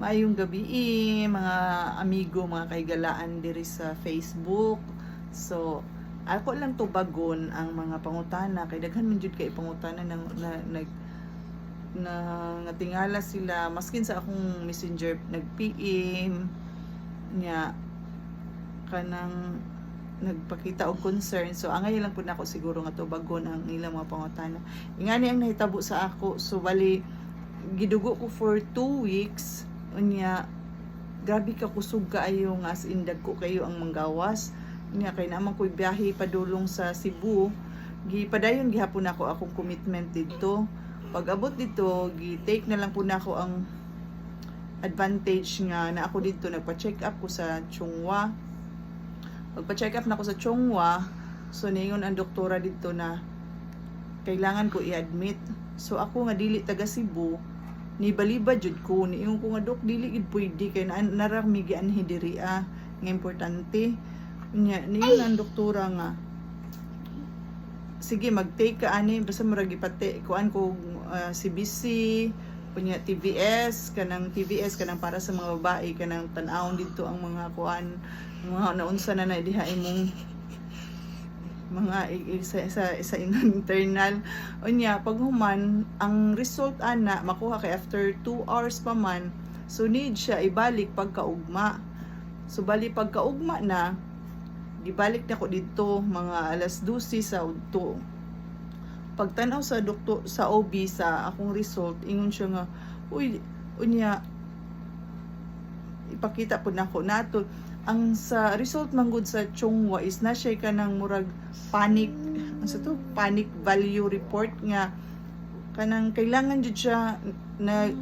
Maayong gabi, mga amigo, mga kaigalaan diri sa Facebook. So, ako lang tubagon ang mga pangutana kay daghan man jud kay pangutana nang na nga tingala sila maskin sa akong messenger nag-PM nya kanang nagpakita og concern. So angay lang pud nako siguro nga tubagon ang ilang mga pangutana. Ingani ang nahitabo sa ako. So bali gidugo ko for 2 weeks unya grabe ka kusog kaayo nga as in dagko kayo ang manggawas unya kay naman ko'y biyahe padulong sa Cebu gipadayon gihapon ako akong commitment dito. Pag abot dito gi-take na lang po nako ang advantage nga na ako dito nagpa-check up ko sa Chungwa. Pagpa-check up na ako sa Chungwa, so niingon ang doktora dito na kailangan ko i-admit. So ako nga dili taga Cebu, ni baliba jud ko niingon ko nga dok dili gid pwede kay narami gianhi diri nga importante. Nya niingon ang doktora nga sige mag-take ka ani basta murag ipate kuan ko CBC punya TVS kanang para sa mga babae kanang tan-awon dito ang mga kuan mga naunsa na diha imong mga isa internal unya pag human ang result ana makuha kay after 2 hours pa man, so need siya ibalik pagkaugma. So bali pagkaugma na gibalik na ko dito mga alas 12 sa udto. Pagtanaw sa doktor sa OB sa akong result ingon siya nga uy unya ipakita po nako nato ang sa result manggod sa Chungwa is na siya kanang murag panic panic value report nga kanang kailangan jud siya na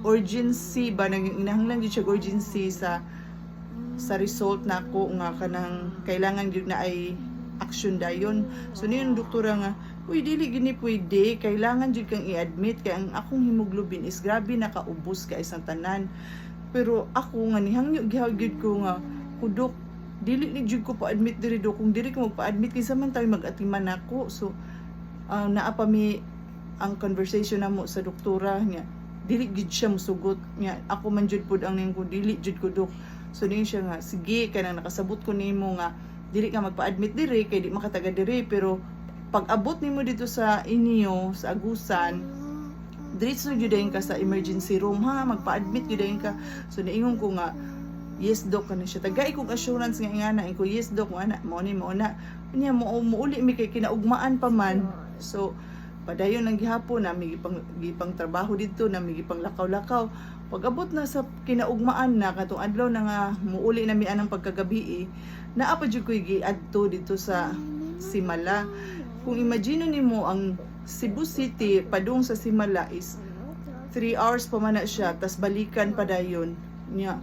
urgency ba nangingahanglan jud siya urgency sa result nako nga kanang kailangan jud na ay action dayon. So niyon doktora nga uy dili gini pwede kailangan jud kang i-admit kay ang akong hemoglobin is grabe nakaubos ka isang tanan. Pero ako nga nihangyo gihagid ko nga kudok dili ni jud ko pa-admit diri do kung diri ko magpa-admit kinsa man tayo mag-atiman nako. So naa pa mi ang conversation namo sa doktora niya dili gid siya mosugot niya ako man jud pud ang ning ko dili jud ko dok. So din siya nga sige kanang nakasabot ko nimo nga dili ka magpa-admit diri kay di makataga diri pero pag abot nimo dito sa inyo sa Agusan diretso gyud ka sa emergency room ha magpa-admit gyud ka. So niingon ko nga yes doc kana siya tagay kog assurance nga ingana ko yes doc ana mao ni mao na unya mo uli mi kay kinaugmaan pa man. So padayon ang gihapon na mi gipang trabaho dito na mi gipang lakaw-lakaw. Pag abot na sa kinaugmaan na katong adlaw na nga muuli na mi anang pagkagabi naa pa jud koy giadto dito sa Simala. Kung imagine nimo ang Cebu City padung sa Simala is 3 hours pa man na siya tas balikan pa dayon nya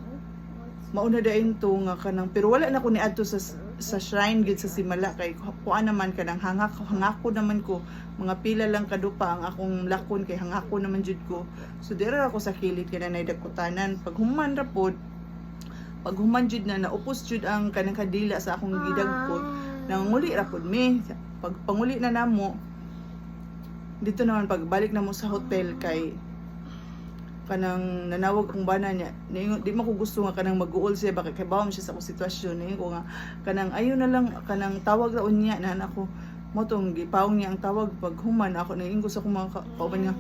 mauna dayon to nga kanang pero wala na ko niadto sa shrine gid sa Simala kay kuan naman kanang hangako naman ko mga pila lang kadupa ang akong lakon kay hangako naman jud ko. So dira ako sa kilid kana nay dagkutanan pag human ra pod pag human jud na naupos jud ang kanang kadila sa akong gidagkot nanguli ra pod mi pag panguli na namo dito naman pagbalik na mo sa hotel kay kanang nanawag kong bana niya di man ko gusto nga kanang mag-uol siya baka kay bawam siya sa akong sitwasyon ko nga kanang ayo na lang kanang tawag ra unya na ako mo tong gipawong niya ang tawag pag human ako nainggo sa akong mga kauban nga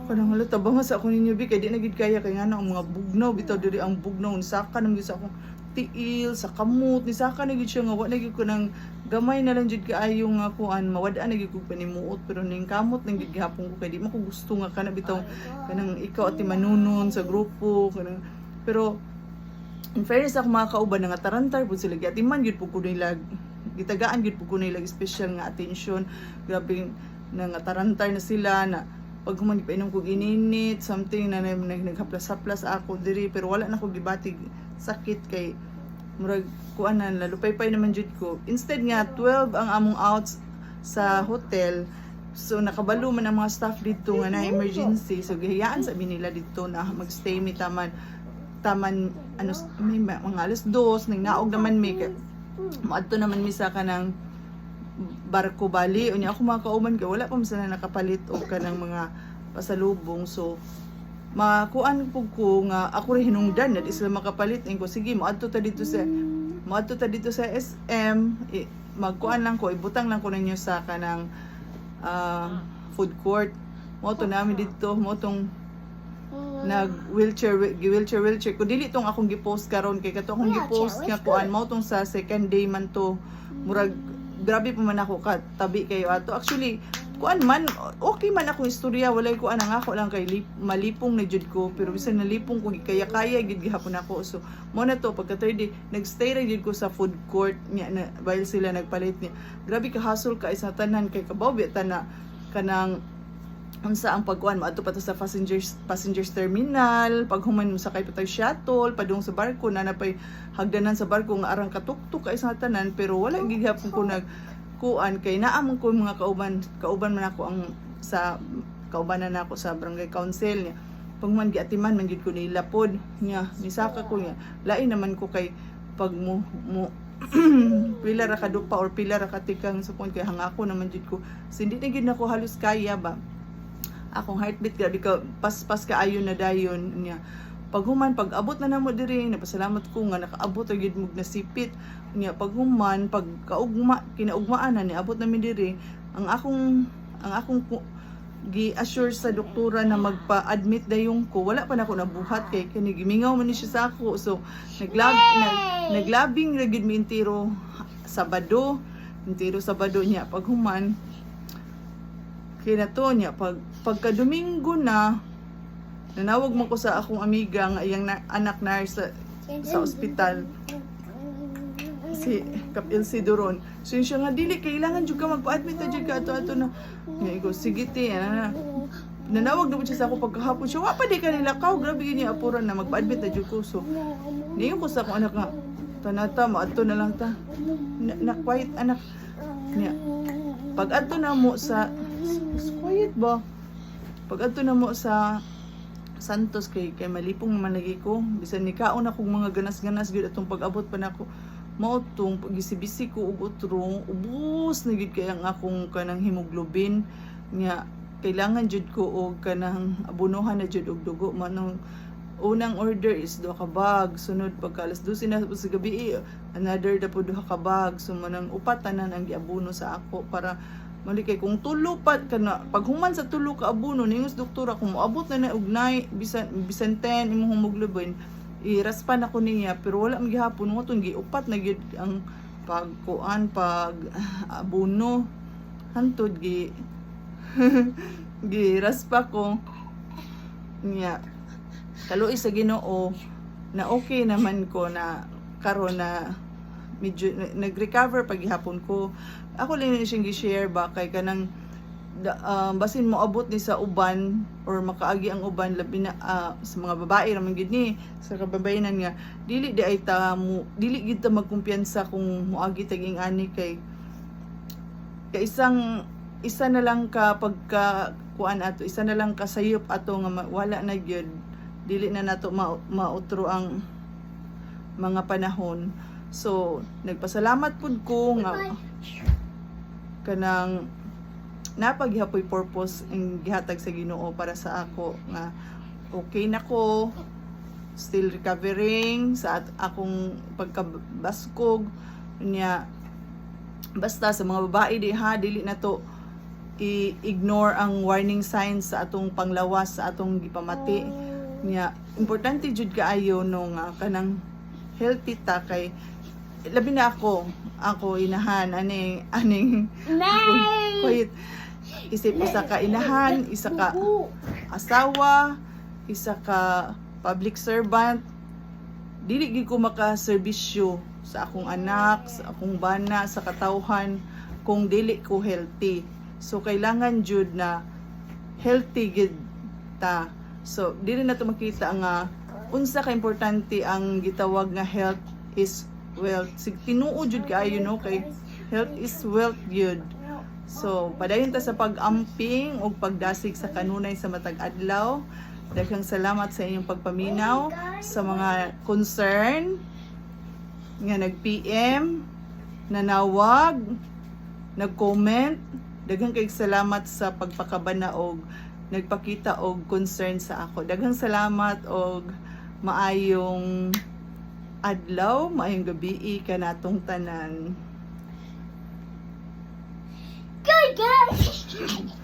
kanang halata ba sa ako ninyo bi kay di na gid kaya kay nga ang mga bugnaw bitaw diri ang bugnaw saka nang sa akong tiil sa kamot ni saka na gid siya nga wa na gid ko nang gamay na lang jud kaayo nga kuan mawad-an na gid ko panimuot pero ning kamot nang gid gihapon ko kay di man ko gusto nga kana bitaw kanang ikaw at manunon sa grupo kanang pero in fairness ako mga kauban nga tarantar pud sila giatiman gid pud ko nila gitagaan gid pud ko nila special nga attention grabe nga tarantar na sila na pag human painom ko gininit something na naghaplas-haplas ako diri pero wala na ko gibatig sakit kay murag kuanan lalupay-pay naman jud ko instead nga 12 ang among outs sa hotel. So nakabalo man ang mga staff dito nga na emergency so gihayaan sabi nila dito na magstay mi taman ano may mga alas 2 nang naog naman mi moadto naman mi sa kanang barko bali unya ako mga kauman kay wala pa man sila nakapalit og kanang mga pasalubong. So makuan pug ko nga ako rin hinungdan na di sila makapalit ko sige moadto ta dito sa SM magkuan lang ko ibutang lang ko ninyo sa kanang food court mo to namin dito mo tong nag wheelchair ko dili tong akong gi-post karon kay kato akong gi-post nga kuan mo tong sa second day man to murag grabe pa man ako katabi kayo ato actually kuan man okay man ako istorya walay kuan ang ako lang kay malipong na jud ko pero bisan nalipong ko kaya gid gihapon ako so mo na to pagka third day nagstay ra jud ko sa food court niya na while sila nagpalit niya grabe ka hassle ka isa tanan kay kabaw bitan na kanang unsa ang pagkuan mo adto pa to sa passengers terminal paghuman mo sakay pa tayo shuttle padung sa barko na napay hagdanan sa barko nga arang katuktok ka isa tanan pero wala gid gihapon ko nag kuan kay naamon ko mga kauban man ako ang sa kaubanan nako sa barangay council niya pagman giatiman man gid ko nila pod niya nisaka ko niya lain naman ko kay pag mo pila ra ka dupa or pila ra ka tikang supon kay hangako naman jud ko so hindi na gid nako halos kaya ba akong heartbeat grabe ka paspas ka ayon na dayon niya paghuman pag abot na namo diri napasalamat ko nga nakaabot gyud mug nasipit niya paghuman pag kinaugmaan na ni abot namin diri ang akong gi-assure sa doktora na magpa-admit dayon ko wala pa nako nabuhat kay kini gimingaw man ni siya sa ako so naglabing ra gyud mi intiro Sabado niya paghuman kinato niya pagka Domingo na nanawag mo ko sa akong amiga nga iyang anak nurse sa ospital si Kap Elsie Doron so siya nga dili kailangan jud ka magpa-admit na jud ka ato na nga igo sige ti nanawag na siya sa ako pagkahapon siya wa pa di kanila kaw grabe niya apuran na magpa-admit na jud ko so niyo ko sa akong anak nga tanata maadto na lang ta na quiet anak niya pag adto na mo sa quiet ba pag adto na mo sa Santos kay malipong naman lagi ko bisan ni kaon akong mga ganas-ganas gyud atong pag-abot pa nako mao tong pagisibisi ko ug utro ubos na gyud kay ang akong kanang hemoglobin nga kailangan jud ko og kanang abunuhan na jud og dugo manong unang order is 2 ka bag sunod pagka alas 12 na sa gabi another da po 2 ka bag so manang upat tanan ang giabuno sa ako para mali kay kung tulo pa kana paghuman sa tulo ka abuno ningos doktora kung moabot na og 9 bisan 10 imong hemoglobin iraspan ako niya pero wala man gihapon mo tong giupat na gyud ang pag abuno hantod giraspa ko niya kaluoy sa Ginoo na okay naman ko na karon na medyo nag-recover pag gihapon ko ako lang siyang gi-share ba kay kanang basin mo abot ni sa uban or makaagi ang uban labi na sa mga babae raman gid ni sa kababayenan nga dili gid ta magkumpiyansa kung moagi taging ani kay isa na lang ka pagka kuan ato isa na lang kasayop ato nga wala na gyud dili na nato mautro ang mga panahon so nagpasalamat pud ko nga kanang napaghihapoy purpose ang gihatag sa Ginoo para sa ako nga okay na ko still recovering sa akong pagkabaskog niya basta sa mga babae dili na to i-ignore ang warning signs sa atong panglawas sa atong gipamati niya importante jud kaayo no nga kanang healthy ta kay labi na ako inahan aning wait isip isa ka inahan isa ka asawa isa ka public servant dili gid ko makaserbisyo sa akong anak sa akong bana sa katawhan kung dili ko healthy so kailangan jud na healthy gid ta so dili na to makita nga unsa ka importante ang gitawag nga health is wealth sig tinuod jud kaayo no kay health is wealth gyud so padayon ta sa pag-amping ug pagdasig sa kanunay sa matag adlaw daghang salamat sa inyong pagpaminaw sa mga concern nga nag-PM nanawag nag-comment Daghang kay salamat sa pagpakabana og nagpakita og concern sa ako. Daghang salamat og maayong adlaw, maayong gabi kanatong tanan. Good guys.